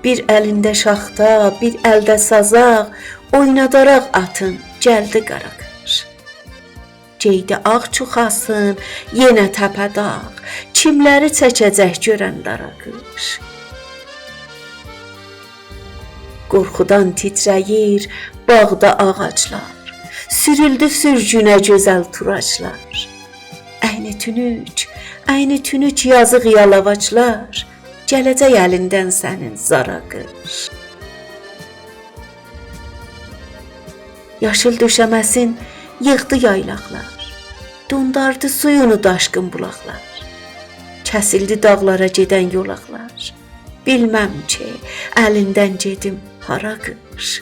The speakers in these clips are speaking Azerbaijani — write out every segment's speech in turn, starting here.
Bir əlində şaxta, bir əldə sazaq, oynadaraq atın gəldi qaraqış. Geydi ağ çuxasın, yenə təpədağ, kimləri çəkəcək görən daraqış. Qorxudan titrəyir bağda ağaclar, sürüldü sürgünə gözəl turaçlar. Əyni tünük yazıq yalavaclar, gələcək əlindən sənin zaraqış. Yaşıl döşəməsin yığdı yaylaqlar, dondardı suyunu daşqın bulaqlar. Kəsildi dağlara gedən yolaqlar, bilməm ki, əlindən gedim hara qış.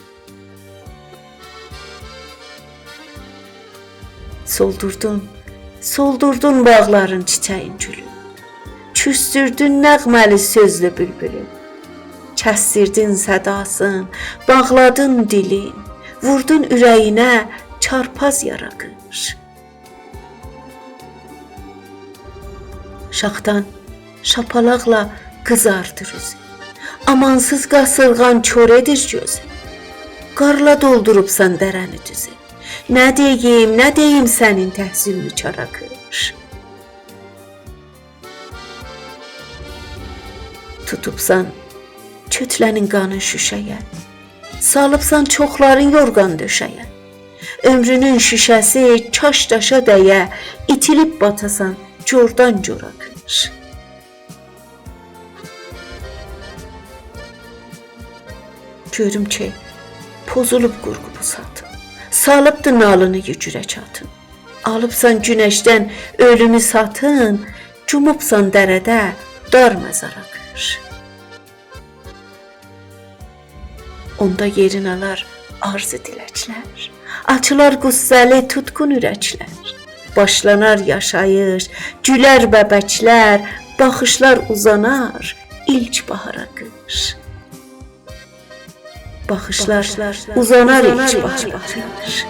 Soldurdun bağların çiçəyin gülü, küstürdün nəğməli sözlü bülbülü. Kəsdirdin sədasın, bağladın dilin, vurdun ürəyinə çarpaz yaraqış. Şaxdan şapalaqla qızardır üzü, amansız qasırğan kör edir gözü. Qarla doldurubsan dərəni düzü, nə deyim sənin təhsilini çaraqış. Tutubsan kütlənin qanı şüşəyə, salıbsan çoxların yorğan döşəyə. Ömrünün şüşəsi kaş daşa dəyə, itilib batasan cordan cora qış. Görüm ki, pozulub qurğubu satın, salıbdı nalını yücürə çatın. Alıbsan günəşdən ölümü satın, cumubsan dərədə dar məzara qış. Onda yerin alar arzu diləklər, açılar qüssəli tutqun ürəklər. Başlanar yaşayış, gülər bəbəklər, baxışlar uzanar ilk bahara qış. Baxışlar uzanar ilk bahara qış.